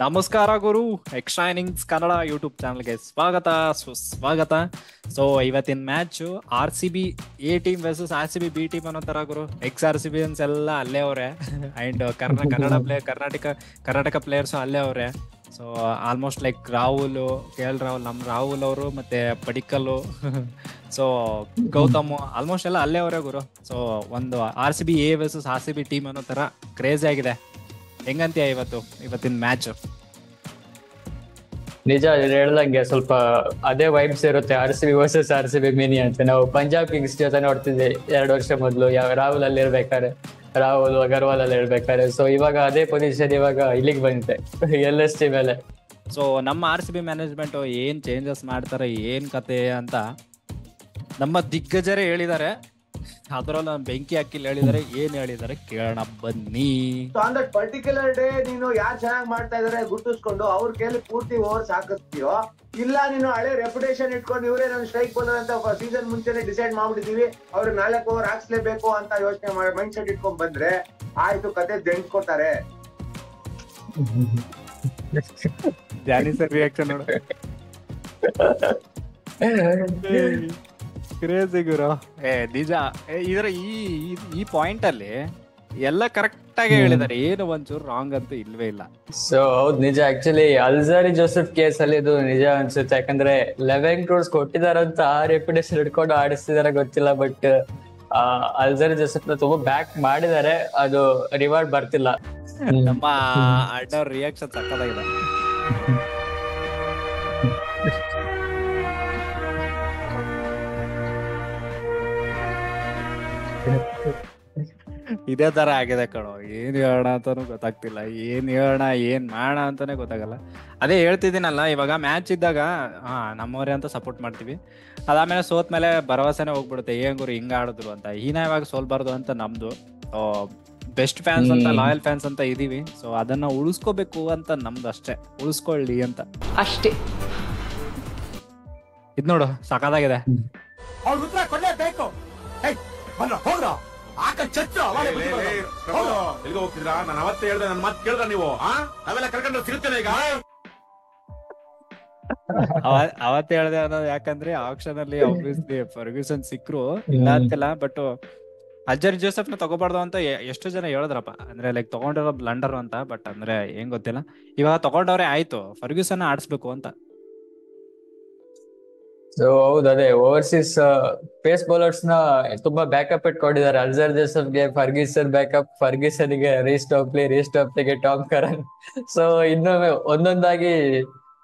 ನಮಸ್ಕಾರ ಗುರು. Extra innings Kannada YouTube ಚಾನಲ್ಗೆ ಸ್ವಾಗತ ಸುಸ್ವಾಗತ. ಸೊ ಇವತ್ತಿನ match RCB A team versus RCB B team ಅನ್ನೋ ತರ ಗುರು. RCBs ಎಲ್ಲ ಅಲ್ಲೇ ಅವ್ರೆ ಅಂಡ್ ಕರ್ನಾಟಕ ಪ್ಲೇಯರ್ಸ್ ಅಲ್ಲೇ ಅವ್ರೆ. ಸೊ ಆಲ್ಮೋಸ್ಟ್ ಲೈಕ್ ನಮ್ ರಾಹುಲ್ ಅವರು ಮತ್ತೆ ಪಡಿಕಲ್ ಸೊ ಗೌತಮ್ ಆಲ್ಮೋಸ್ಟ್ ಎಲ್ಲ ಅಲ್ಲೇ ಅವರೇ ಗುರು. ಸೊ ಒಂದು RCB A versus RCB team ಅನ್ನೋ ತರ ಕ್ರೇಜಿ ಆಗಿದೆ. ಹೆಂಗಂತೀಯ ಇವತ್ತಿನ ಮ್ಯಾಚ್? ನಿಜ ಹೇಳ್ದಂಗೆ ಸ್ವಲ್ಪ ಅದೇ ವೈಬ್ಸ್ ಇರುತ್ತೆ. RCB ವರ್ಸಸ್ RCB ಮಿನಿ ಅಂತ. ನಾವು ಪಂಜಾಬ್ ಕಿಂಗ್ಸ್ ಜೊತೆ ನೋಡ್ತಿದ್ದೆ 2 ವರ್ಷ ಮೊದಲು, ರಾಹುಲ್ ಅಲ್ಲಿ ಇರ್ಬೇಕಾರೆ, ರಾಹುಲ್ ಅಗರ್ವಾಲ್ ಅಲ್ಲಿ ಇರ್ಬೇಕಾರೆ. ಸೊ ಇವಾಗ ಅದೇ ಪೊಸಿಷನ್ ಇವಾಗ ಇಲ್ಲಿಗೆ ಬಂದಿದೆ LST ಮೇಲೆ. ಸೊ ನಮ್ಮ RCB ಮ್ಯಾನೇಜ್ಮೆಂಟ್ ಏನ್ ಚೇಂಜಸ್ ಮಾಡ್ತಾರೆ, ಏನ್ ಕತೆ ಅಂತ ನಮ್ಮ ದಿಗ್ಗಜರೇ ಹೇಳಿದ್ದಾರೆ. ಅದ್ರಲ್ಲಿ ಬೆಂಕಿ ಹಾಕಿಲ್ ಹೇಳಿದಾರೆ. ಏನ್ ಹೇಳಿದಾರೆ ಕೇಳೋಣ ಬನ್ನಿ. ಆನ್ ದಟ್ ಪರ್ಟಿಕ್ಯುಲರ್ ಡೇ ನೀನು ಯಾರು ಚೆನ್ನಾಗಿ ಮಾಡ್ತಾ ಇದಾರೆ ಗುರ್ತಿಸ್ಕೊಂಡು ಅವ್ರ ಕೈಲಿ ಪೂರ್ತಿ ಓವರ್ಸ್ ಹಾಕಿಸ್ತೀಯೋ, ಇಲ್ಲ ನೀನು ಹಳೆ ರೆಪ್ಯುಟೇಷನ್ ಇಟ್ಕೊಂಡು ಇವರೇ ನಾನು ಸ್ಟ್ರೈಕ್ ಬೌಲರ್ ಅಂತ ಸೀಸನ್ ಮುಂಚೆನೆ ಡಿಸೈಡ್ ಮಾಡ್ಬಿಟ್ಟಿದೀವಿ, ಅವ್ರಿಗೆ 4 ಓವರ್ ಹಾಕ್ಸ್ಲೇಬೇಕು ಅಂತ ಯೋಚನೆ ಮಾಡಿ ಮೈಂಡ್ ಸೆಟ್ ಇಟ್ಕೊಂಡ್ ಬಂದ್ರೆ ಆಯ್ತು, ಕತೆ ದಂಡ್ಕೋತಾರೆ. ಜಾನಿ ಸರ್ ರಿಯಾಕ್ಷನ್ ನೋಡು. ಕ್ರೇಜಿ ಗುರು. ನಿಜ ಇದರ ಈ ಪಾಯಿಂಟ್ ಅಲ್ಲಿ ಎಲ್ಲ ಕರೆಕ್ಟ್ ಆಗಿ ಹೇಳಿದಾರೆ. ಏನು ಒಂಚೂರು ರಾಂಗ್ ಅಂತೂ ಇಲ್ವೇ ಇಲ್ಲ. ಸೊ ಹೌದು, ನಿಜ. ಆಕ್ಚುಲಿ ಅಲ್ಜಾರಿ ಜೋಸೆಫ್ ಕೇಸ್ ಅಲ್ಲಿ ಇದು ನಿಜ ಅನ್ಸುತ್ತೆ. ಯಾಕಂದ್ರೆ 11 crores ಕೊಟ್ಟಿದಾರಂತ ಆ ರೆಪ್ಯುಟೇಷನ್ ಇಟ್ಕೊಂಡು ಆಡಿಸ್ತಿದಾರ ಗೊತ್ತಿಲ್ಲ. ಬಟ್ ಅಲ್ಜಾರಿ ಜೋಸೆಫ್ ನ ತುಂಬಾ ಬ್ಯಾಕ್ ಮಾಡಿದ್ದಾರೆ, ಅದು ರಿವಾರ್ಡ್ ಬರ್ತಿಲ್ಲ. ನಮ್ಮ ಅಣ್ಣವ್ರ ರಿಯಾಕ್ಷನ್ ಸಕ್ಕತ್ತಾಗಿದೆ. ಇದೇ ತರ ಆಗಿದೆ ಕಣೋ. ಏನ್ ಹೇಳೋಣ ಅಂತಾನು ಗೊತ್ತಾಗ್ತಿಲ್ಲ, ಏನ್ ಹೇಳೋಣ ಏನ್ ಮಾಡೋಣ ಅಂತಾನೆ ಗೊತ್ತಾಗಲ್ಲ. ಅದೇ ಹೇಳ್ತಿದ್ದೀನಲ್ಲ, ಇವಾಗ ಮ್ಯಾಚ್ ಇದ್ದಾಗ ನಮ್ಮವ್ರೆ ಅಂತ ಸಪೋರ್ಟ್ ಮಾಡ್ತೀವಿ. ಅದಾದ್ಮೇಲೆ ಸೋತ್ ಮೇಲೆ ಭರವಸೆನೆ ಹೋಗ್ಬಿಡುತ್ತೆ, ಏನ್ ಗುರು ಹಿಂಗ ಆಡಿದ್ರು ಅಂತ. ಇವಾಗ ಸೋಲ್ಬಾರ್ದು ಅಂತ ನಮ್ದು ಬೆಸ್ಟ್ ಫ್ಯಾನ್ಸ್ ಅಂತ, ಲಾಯಲ್ ಫ್ಯಾನ್ಸ್ ಅಂತ ಇದೀವಿ. ಸೊ ಅದನ್ನ ಉಳಿಸ್ಕೋಬೇಕು ಅಂತ ನಮ್ದು ಅಷ್ಟೇ, ಉಳಿಸ್ಕೊಳ್ಳಿ ಅಂತ ಅಷ್ಟೇ. ಇದ್ ನೋಡು ಸಾಕಾಗಿದೆ. ಅವತ್ತೇ ಹೇಳ್ದೆ ಅನ್ನೋದು ಯಾಕಂದ್ರೆ ಆಕ್ಷನ್ ಅಲ್ಲಿ ಆಬ್ವಿಯಸ್ಲಿ ಫರ್ಗ್ಯೂಸನ್ ಸಿಕ್ರು ಇಲ್ಲ ಅಂತಿಲ್ಲ. ಬಟ್ ಅಲ್ಜಾರಿ ಜೋಸೆಫ್ ನ ತಗೋಬಾರ್ದು ಅಂತ ಎಷ್ಟು ಜನ ಹೇಳಿದ್ರಪ್ಪ. ಅಂದ್ರೆ ಲೈಕ್ ತಗೊಂಡಿರೋ ಬ್ಲಂಡರ್ ಅಂತ. ಬಟ್ ಅಂದ್ರೆ ಏನ್ ಗೊತ್ತಿಲ್ಲ, ಇವಾಗ ತಗೊಂಡವ್ರೆ ಆಯ್ತು, ಫರ್ಗ್ಯೂಸನ್ ಆಡಿಸ್ಬೇಕು ಅಂತ. ಸೊ ಹೌದು, ಅದೇ ಓವರ್ಸೀಸ್ ಪೇಸ್ ಬೌಲರ್ಸ್ ನ ತುಂಬಾ ಬ್ಯಾಕಪ್ ಇಟ್ಕೊಂಡಿದ್ದಾರೆ. ಅಲ್ಜಾರ್ ಜೋಸೆಫ್ ಗೆ ಫರ್ಗ್ಯೂಸನ್ ಬ್ಯಾಕಪ್, ಫರ್ಗ್ಯೂಸನ್ ಗೆ ರೀಸ್ಟಾಪ್ಗೆ ಟಾಮ್ ಕರನ್. ಸೊ ಇನ್ನೊಮ್ಮೆ ಒಂದೊಂದಾಗಿ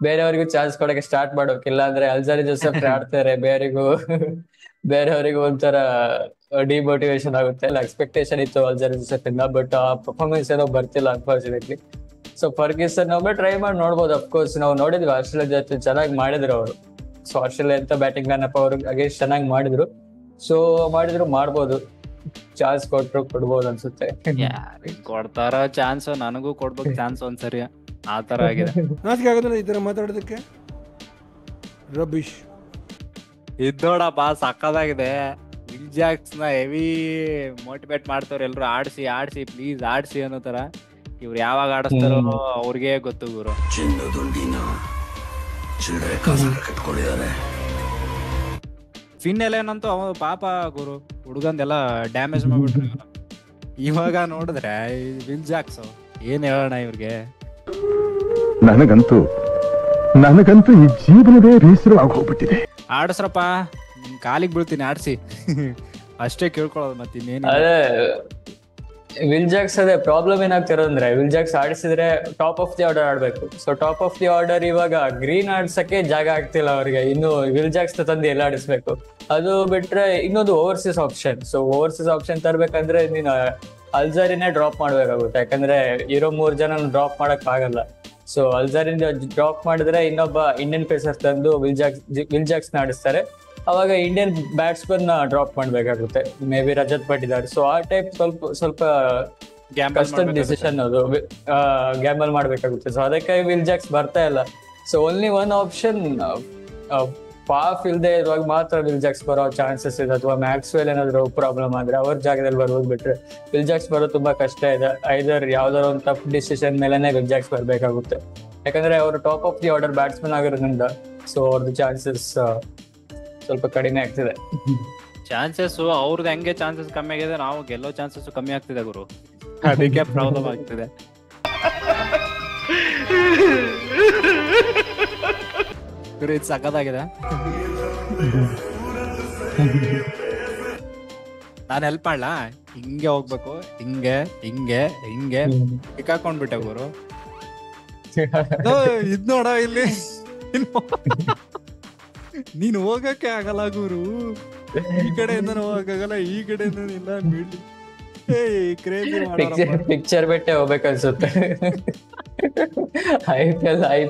ಬೇರೆಯವ್ರಿಗೂ ಚಾನ್ಸ್ ಕೊಡಕ್ಕೆ ಸ್ಟಾರ್ಟ್ ಮಾಡೋಕೆ. ಇಲ್ಲ ಅಂದ್ರೆ ಅಲ್ಜಾರಿ ಜೋಸೆಫ್ ಆಡ್ತಾರೆ, ಬೇರೆಯವರಿಗೂ ಒಂಥರ ಡಿಮೋಟಿವೇಶನ್ ಆಗುತ್ತೆ. ಎಕ್ಸ್ಪೆಕ್ಟೇಷನ್ ಇತ್ತು ಅಲ್ಜಾರಿ ಜೋಸೆಫ್ ಇಂದ, ಬಟ್ ಆ ಪರ್ಫಾರ್ಮೆನ್ಸ್ ಏನೋ ಬರ್ತಿಲ್ಲ ಅನ್ಫಾರ್ಚುನೇಟ್ಲಿ. ಸೊ ಫರ್ಗ್ಯೂಸನ್ ಒಮ್ಮೆ ಟ್ರೈ ಮಾಡಿ ನೋಡ್ಬೋದು. ಅಫ್ಕೋರ್ಸ್ ನಾವು ನೋಡಿದ್ವಿ ಆಸ್ಟ್ರೇಲಿಯಾ ಜೊತೆ ಚೆನ್ನಾಗಿ ಮಾಡಿದ್ರು ಅವರು. ಸೊ ಆಸ್ಟ್ರೇಲಿಯಾ ಅಂತ ಬ್ಯಾಟಿಂಗ್ ಲೈನಪ್ ಅವ್ರು ಅಗೇನ್ಸ್ಟ್ ಚೆನ್ನಾಗಿ ಮಾಡಿದ್ರು. ಸೊ ಮಾಡ್ಬೋದು, ಚಾನ್ಸ್ ಕೊಡ್ಬೋದು ಅನ್ಸುತ್ತೆ. ಕೊಡ್ತಾರ ಚಾನ್ಸ್, ನನಗೂ ಕೊಡ್ಬೇಕು ಚಾನ್ಸ್ ಒಂದ್ಸರಿ. ಆ ತರ ಆಗಿದೆ. ನಾಚಿಕೆ ಆಗೋದಿಲ್ಲ ಈ ತರ ಮಾತಾಡೋದಕ್ಕೆ. ರಬೀಶ್ ಇದ್ದೋಡಪ್ಪ ಸಕ್ಕದಾಗಿದೆ. ವಿಲ್ ಜಾಕ್ಸ್ ನ ಹೆವಿ ಮೋಟಿವೇಟ್ ಮಾಡ್ತಾವ್ರೆ ಎಲ್ರು, ಆಡ್ಸಿ ಪ್ಲೀಸ್ ಆಡ್ಸಿ ಅನ್ನೋ ತರ. ಇವ್ರು ಯಾವಾಗ ಆಡಿಸ್ತಾರೋ ಅವ್ರಿಗೆ ಗೊತ್ತು ಗುರು. ಫಿನ್ ಎಲ್ಲೇನಂತೂ ಅವ ಪಾಪ ಗುರು ಹುಡುಗಂದೆಲ್ಲ ಡ್ಯಾಮೇಜ್ ಮಾಡ್ಬಿಟ್ರು. ಇವಾಗ ನೋಡಿದ್ರೆ ವಿಲ್ ಜಾಕ್ಸ್ ಏನ್ ಹೇಳೋಣ ಇವ್ರಿಗೆ. ನನಗಂತೂ ಈ ಜೀವನವೇ ಬೇಸರವಾಗಿ ಹೋಗ್ಬಿಟ್ಟಿದೆ. ಆಡಿಸ್ರಪ್ಪ, ನಿಮ್ ಕಾಲಿಗೆ ಬೀಳ್ತೀನಿ, ಆಡ್ಸಿ ಅಷ್ಟೇ ಕೇಳ್ಕೊಳ್ಳೋದು. ಮತ್ತೆ ಇನ್ನೇನು ಅದೇ ವಿಲ್ ಜಾಕ್ಸ್ ಅದೇ ಪ್ರಾಬ್ಲಮ್ ಏನಾಗ್ತಿರೋ ಅಂದ್ರೆ, ವಿಲ್ ಜಾಕ್ಸ್ ಆಡಿಸಿದ್ರೆ ಟಾಪ್ ಆಫ್ ದಿ ಆರ್ಡರ್ ಆಡ್ಬೇಕು. So top of the order ಇವಾಗ ಗ್ರೀನ್ ಆಡ್ಸಕ್ಕೆ ಜಾಗ ಆಗ್ತಿಲ್ಲ ಅವ್ರಿಗೆ. ಇನ್ನು ವಿಲ್ ಜಾಕ್ಸ್ ತಂದು ಎಲ್ಲ ಆಡಿಸ್ಬೇಕು. ಅದು ಬಿಟ್ರೆ ಇನ್ನೊಂದು overseas option. So overseas option ತರ್ಬೇಕಂದ್ರೆ ನೀನು ಅಲ್ಜಾರಿನೇ ಡ್ರಾಪ್ ಮಾಡ್ಬೇಕಾಗುತ್ತೆ. ಯಾಕಂದ್ರೆ ಇರೋ 3 ಜನ ಡ್ರಾಪ್ ಮಾಡಕ್ ಆಗಲ್ಲ. ಸೊ ಅಲ್ಜಾರಿನ ಡ್ರಾಪ್ ಮಾಡಿದ್ರೆ ಇನ್ನೊಬ್ಬ ಇಂಡಿಯನ್ ಪೇಸರ್ ತಂದು ವಿಲ್ ಜಾಕ್ಸ್ ಆಡಿಸ್ತಾರೆ. ಅವಾಗ ಇಂಡಿಯನ್ ಬ್ಯಾಟ್ಸ್ಮನ್ ಡ್ರಾಪ್ ಮಾಡ್ಬೇಕಾಗುತ್ತೆ, maybe Rajat Patidar. So ಆ ಟೈಪ್ ಸ್ವಲ್ಪ ಕಷ್ಟದ ಡಿಸಿಷನ್, ಅದು ಗ್ಯಾಂಬಲ್ ಮಾಡ್ಬೇಕಾಗುತ್ತೆ. ಸೊ ಅದಕ್ಕೆ ವಿಲ್ ಜಾಕ್ಸ್ ಬರ್ತಾ ಇಲ್ಲ. So only one option Faf ಇಲ್ದೆ ಇರುವಾಗ ಮಾತ್ರ ವಿಲ್ ಜಾಕ್ಸ್ ಬರೋ ಚಾನ್ಸಸ್ ಇದೆ, ಅಥವಾ ಮ್ಯಾಕ್ಸ್ವೆಲ್ ಏನಾದ್ರು ಪ್ರಾಬ್ಲಮ್ ಆದ್ರೆ ಅವ್ರ ಜಾಗದಲ್ಲಿ ಬರ್ಬೋದು. ಬಿಟ್ರೆ ವಿಲ್ ಜಾಕ್ಸ್ ಬರೋದು ತುಂಬಾ ಕಷ್ಟ ಇದೆ. ಐದರ್ ಯಾವ್ದಾರ ಒಂದು ಟಫ್ ಡಿಸಿಷನ್ ಮೇಲೆನೆ ವಿಲ್ ಜಾಕ್ಸ್ ಬರ್ಬೇಕಾಗುತ್ತೆ, ಯಾಕಂದ್ರೆ ಅವರು top of the order batsman ಆಗಿರೋದ್ರಿಂದ. ಸೊ ಅವ್ರದ್ದು ಚಾನ್ಸಸ್ ಸ್ವಲ್ಪ ಕಡಿಮೆ ಆಗ್ತಿದೆ. ಚಾನ್ಸಸ್ ಅವ್ರದ್ದು ಹೆಂಗೆ ಚಾನ್ಸಸ್ ಕಮ್ಮಿ ಆಗಿದೆ, ನಾವು ಗೆಲ್ಲೋ ಚಾನ್ಸಸ್ ಕಮ್ಮಿ ಆಗ್ತಿದೆ ಗುರು, ಅದಕ್ಕೆ ಪ್ರಾಬ್ಲಮ್ ಆಗ್ತಿದೆ. ಗುರು ಇದು ಸಖತ್ತಾಗಿದೆ. ನಾನು ಹೆಲ್ಪ್ ಮಾಡ್ಲಾ? ಹಿಂಗೆ ಹೋಗ್ಬೇಕು, ಹಿಂಗೆ ಹಿಂಗೆ ಹಿಂಗೆ ಸಿಕ್ಕಾಕೊಂಡ್ಬಿಟ್ಟೆ ಗುರು. ಇದ್ ನೋಡ ಇಲ್ಲಿ ನೀನ್ ಹೋಗಕ್ಕೆ ಆಗಲ್ಲ ಗುರು, ಈ ಕಡೆಯಿಂದ ಹೋಗಕ್ಕಾಗಲ್ಲ, ಈ ಕಡೆಯಿಂದ ಇಲ್ಲ. ಪಿಕ್ಚರ್ ಬಿಟ್ಟೆ ಹೋಗ್ಬೇಕನ್ಸುತ್ತೆ. ಐ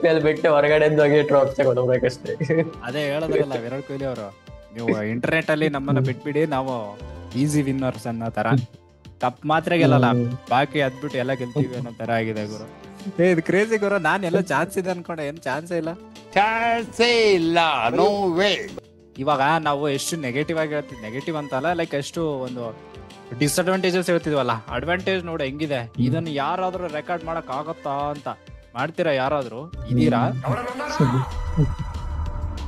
ಪಿ ಎಲ್ ಬಿಟ್ಟೆ ಹೊರಗಡೆ ಹೋಗಿ ಟ್ರಾಫಿ ತಗೊಂಡು ಹೋಗ್ಬೇಕಷ್ಟೇ. ಅದೇ ಹೇಳೋದ್ರಲ್ಲ ವಿರಾಟ್ ಕೊಹ್ಲಿ ಅವರು, ನೀವು ಇಂಟರ್ನೆಟ್ ಅಲ್ಲಿ ನಮ್ಮನ್ನ ಬಿಟ್ಬಿಡಿ, ನಾವು ಈಸಿ ವಿನ್ನರ್ಸ್ ಅನ್ನೋ ತರ. ಕಪ್ ಮಾತ್ರ ಗೆಲ್ಲಲ್ಲ, ಬಾಕಿ ಅದ್ಬಿಟ್ಟು ಎಲ್ಲ ಗೆಲ್ತೀವಿ ಅನ್ನೋ ತರ ಆಗಿದೆ ಗುರು. ಇದು ಕ್ರೇಜಿ ಗುರು. ನಾನ್ ಎಲ್ಲ ಚಾನ್ಸ್ ಇದೆ ಅನ್ಕೊಂಡೆ, ಏನ್ ಚಾನ್ಸೇ ಇಲ್ಲ. No way. ಇವಾಗ ನಾವು ಎಷ್ಟು ನೆಗೆಟಿವ್ ಆಗಿ ಹೇಳ್ತೀವಿ, ನೆಗೆಟಿವ್ ಅಂತ ಅಲ್ಲ, ಲೈಕ್ ಎಷ್ಟು ಒಂದು ಡಿಸ್ಅಡ್ವಾಂಟೇಜಸ್ ಹೇಳ್ತಿದ್ವಲ್ಲ, ಅಡ್ವಾಂಟೇಜ್ ನೋಡಿ ಹೆಂಗಿದೆ. ಇದನ್ನು ಯಾರಾದ್ರೂ ರೆಕಾರ್ಡ್ ಮಾಡಕ್ ಆಗತ್ತಾ ಅಂತ ಮಾಡ್ತೀರಾ? ಯಾರಾದ್ರೂ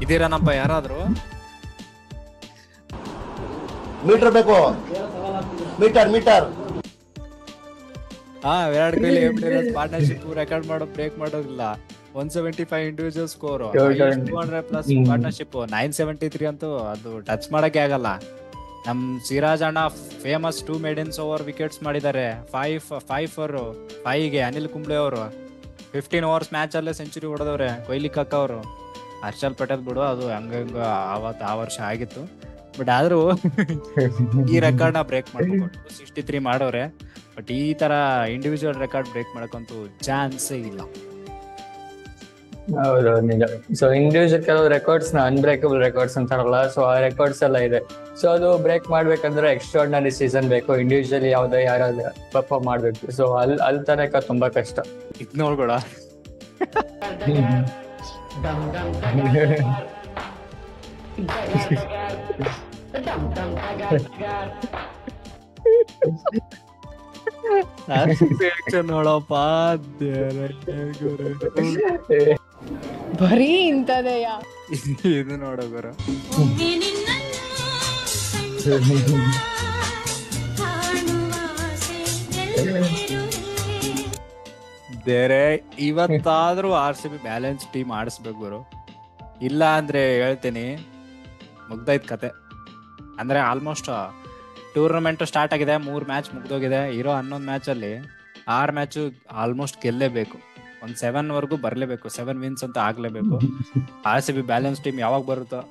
ಇದೀರಾನಪ್ಪ ಯಾರಾದ್ರೂ? ಮೀಟರ್ ಬೇಕು, ಮೀಟರ್. ಹಾ, Virat Kohli partnership record break ಮಾಡೋದಿಲ್ಲ. 175 ಇಂಡಿವಿಜುವಲ್ ಸ್ಕೋರ್, 200+ ಪಾರ್ಟ್ನರ್ಶಿಪ್, 973 ಅಂತೂ ಅದು ಟಚ್ ಮಾಡಕ್ಕೆ ಆಗಲ್ಲ. ನಮ್ ಸಿರಾಜ್ ಅಣ್ಣ ಫೇಮಸ್ 2 ಮೇಡನ್ಸ್ ಓವರ್ ವಿಕೆಟ್ಸ್ ಮಾಡಿದ್ದಾರೆ. 5 ಫಾರ್ 5ಗೆ ಅನಿಲ್ ಕುಂಬ್ಳೆ ಅವರು 15 ಓವರ್ಸ್ ಮ್ಯಾಚ್ ಅಲ್ಲೇ ಸೆಂಚುರಿ ಹೊಡೆದವ್ರೆ. ಕೊಹ್ಲಿ ಕಕ್ಕ ಅವರು, ಹರ್ಷಲ್ ಪಟೇಲ್ ಬಿಡು, ಅದು ಹಂಗ ಅವತ್ತು ಆ ವರ್ಷ ಆಗಿತ್ತು. ಬಟ್ ಆದ್ರೂ ಈ ರೆಕಾರ್ಡ್ ನ ಬ್ರೇಕ್ ಮಾಡ್ಬೇಕು. 263 ಮಾಡೋರೆ, ಬಟ್ ಈ ತರ ಇಂಡಿವಿಜುವಲ್ ರೆಕಾರ್ಡ್ ಬ್ರೇಕ್ ಮಾಡಕ್ಕಂತೂ ಚಾನ್ಸೇ ಇಲ್ಲ. ಹೌದು, ನಿಜ. ಸೊ ಇಂಡಿವಿಜುವಲ್ ಕೆಲವು ರೆಕಾರ್ಡ್ಸ್ ನ ಅನ್ಬ್ರೇಕಬಲ್ ರೆಕಾರ್ಡ್ಸ್ ಅಂತಾರಲ್ಲ, ಸೊ ಆ ರೆಕಾರ್ಡ್ಸ್ ಎಲ್ಲ ಇದೆ. ಸೊ ಅದು ಬ್ರೇಕ್ ಮಾಡ್ಬೇಕಂದ್ರೆ ಎಕ್ಸ್ಟ್ರಾರ್ಡಿನರಿ ಸೀಸನ್ ಬೇಕು. ಇಂಡಿವಿಜುವಲಿ ಯಾವ್ದೋ ಯಾರಾದ್ರೂ ಪರ್ಫಾರ್ಮ್ ಮಾಡ್ಬೇಕು. ಸೊ ಅಲ್ಲಿ ತನಕ ತುಂಬಾ ಕಷ್ಟ. ಇದ್ ನೋಡ್ಕೊಡ ನೋಡಪ್ಪ, ಬರೀ ಇಂತದೆಯ ಇದು ನೋಡೋಗರ. ಬೇರೆ ಇವತ್ತಾದ್ರೂ RCB ಬ್ಯಾಲೆನ್ಸ್ ಟೀಮ್ ಆಡಿಸ್ಬೇಕು ಗುರು, ಇಲ್ಲ ಅಂದ್ರೆ ಹೇಳ್ತೀನಿ ಮುಗ್ದೈತ್ ಕತೆ. ಅಂದ್ರೆ ಆಲ್ಮೋಸ್ಟ್ ಟೂರ್ನಮೆಂಟ್ ಸ್ಟಾರ್ಟ್ ಆಗಿದೆ, 3 ಮ್ಯಾಚ್ ಮುಗ್ದೋಗಿದೆ. ಇರೋ 11 ಮ್ಯಾಚ್ ಅಲ್ಲಿ 6 ಮ್ಯಾಚ್ ಆಲ್ಮೋಸ್ಟ್ ಗೆಲ್ಲೇಬೇಕು, ಒಂದ್ 7 ವರ್ಗೂ ಬರ್ಲೇಬೇಕು, 7 ವಿನ್ಸ್ ಅಂತ ಆಗ್ಲೇಬೇಕು. RCB ಬ್ಯಾಲೆನ್ಸ್ ಟೀಮ್ ಯಾವಾಗ ಬರುತ್ತೋ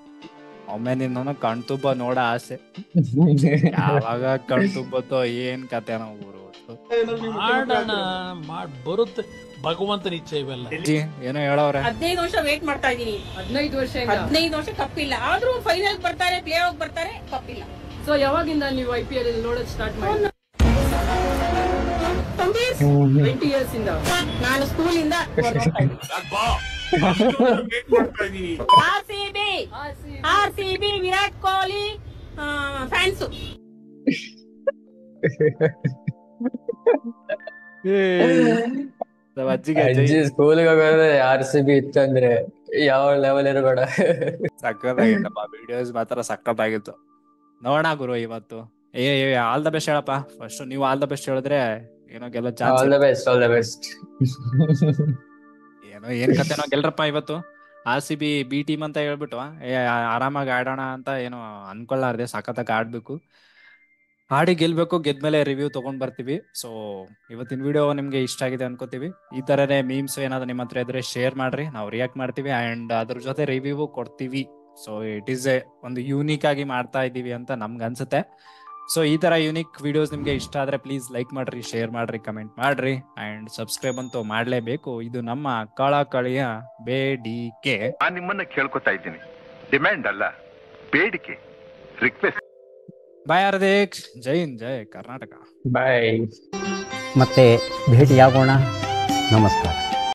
ಒಮ್ಮೆ ನಿನ್ನ ಕಣ್ತುಂಬ ನೋಡ ಆಸೆ. ಯಾವಾಗ ಕಣ್ತುಂಬತ್ತೋ ಏನ್ ಕತೆ ನಾವು ಗುರು. ಬರುತ್ತೆ, ಭಗವಂತನ ಇಚ್ಛೆ ಇವೆಲ್ಲ. ಏನೋ ಹೇಳವ್ರೆ. 15 ವರ್ಷ ವೇಟ್ ಮಾಡ್ತಾ ಇದೀನಿ. 15 ವರ್ಷ ಕಪ್ಪಿಲ್ಲ, ಆದ್ರೂ ಫೈನಲ್ ಬರ್ತಾರೆ, ಪ್ಲೇ ಆಫ್ ಬರ್ತಾರೆ, ಕಪ್ಪಿಲ್ಲ. ಸೊ ಯಾವಾಗಿಂದ ನೀವು IPL ನೋಡೋದು ಸ್ಟಾರ್ಟ್ ಮಾಡಿ? 20 years ಇಂದ. ನಾನು ಸ್ಕೂಲ್ ಇಂದ RCB ವಿರಾಟ್ ಕೊಹ್ಲಿ ಫ್ಯಾನ್ಸ್. ಅಜ್ಜಿ ಸ್ಕೂಲ್ಗೆ ಹೋಗೋದ್ರೆ RCB ಇತ್ತಂದ್ರೆ ಯಾವ ಲೆವೆಲ್ ಇರಬೇಡ. ಸಕ್ಕತ್ತಾಗಿತ್ತಪ್ಪ, ವಿಡಿಯೋಸ್ ಮಾತ್ರ ಸಕ್ಕತ್ತಾಗಿತ್ತು. ನೋಡೋಣ ಗುರು ಇವತ್ತು. ಆಲ್ ದ ಬೆಸ್ಟ್ ಹೇಳಪ್ಪ. ಫಸ್ಟ್ ನೀವು ಆಲ್ ದ ಬೆಸ್ಟ್ ಹೇಳಿದ್ರೆ ಏನೋ ಗೆಲ್ಲೋ ಚಾನ್ಸ್. All the best. ಏನೋ ಏನ್ ಕತೆನೋ ಗೆಲ್ರಪ್ಪ ಇವತ್ತು. RCB ಬಿ ಟೀಮ್ ಅಂತ ಹೇಳ್ಬಿಟ್ಟು ಆರಾಮಾಗಿ ಆಡೋಣ ಅಂತ ಏನೋ ಅನ್ಕೊಳ್ಳಾರ್ದೆ, ಸಖತ್ತಾಗಿ ಆಡ್ಬೇಕು, ಆಡಿ ಗೆಲ್ಬೇಕು. ಗೆದ್ಮೇಲೆ ರಿವ್ಯೂ ತಗೊಂಡ್ ಬರ್ತೀವಿ. ಸೊ ಇವತ್ತಿನ ವಿಡಿಯೋ ನಿಮ್ಗೆ ಇಷ್ಟ ಆಗಿದೆ ಅನ್ಕೋತೀವಿ. ಈ ತರನೇ ಮೀಮ್ಸ್ ಏನಾದ್ರು ನಿಮ್ಮ ಹತ್ರ ಇದ್ರೆ ಶೇರ್ ಮಾಡ್ರಿ, ನಾವು ರಿಯಾಕ್ಟ್ ಮಾಡ್ತೀವಿ ಅಂಡ್ ಅದ್ರ ಜೊತೆ ರಿವ್ಯೂ ಕೊಡ್ತೀವಿ. ಸೊ ಇಟ್ ಈಸ್ ಒಂದು ಯೂನಿಕ್ ಆಗಿ ಮಾಡ್ತಾ ಇದೀವಿ ಅಂತ ನಮ್ಗೆ ಅನ್ಸುತ್ತೆ. ಸೊ ಈ ತರ ಯೂನಿಕ್ ವಿಡಿಯೋಸ್ ನಿಮ್ಗೆ ಇಷ್ಟ ಆದ್ರೆ ಪ್ಲೀಸ್ ಲೈಕ್ ಮಾಡ್ರಿ, ಶೇರ್ ಮಾಡ್ರಿ, ಕಮೆಂಟ್ ಮಾಡ್ರಿ ಅಂಡ್ ಸಬ್ಸ್ಕ್ರೈಬ್ ಅಂತೂ ಮಾಡ್ಲೇಬೇಕು. ಇದು ನಮ್ಮ ಕಳಕಳಿಯ ಬೇಡಿಕೆ. ನಾನು ನಿಮ್ಮನ್ನ ಕೇಳ್ಕೊತಾ ಇದ್ದೀನಿ, ಡಿಮ್ಯಾಂಡ್ ಅಲ್ಲ, ಬೇಡಿಕೆ, ರಿಕ್ವೆಸ್ಟ್. ಬಾಯ್ ಹಾರ್ದಿಕ್, ಜೈ ಹಿಂದ್, ಜೈ ಕರ್ನಾಟಕ. ಬಾಯ್. ಮತ್ತೆ ಭೇಟಿಯಾಗೋಣ. ನಮಸ್ಕಾರ.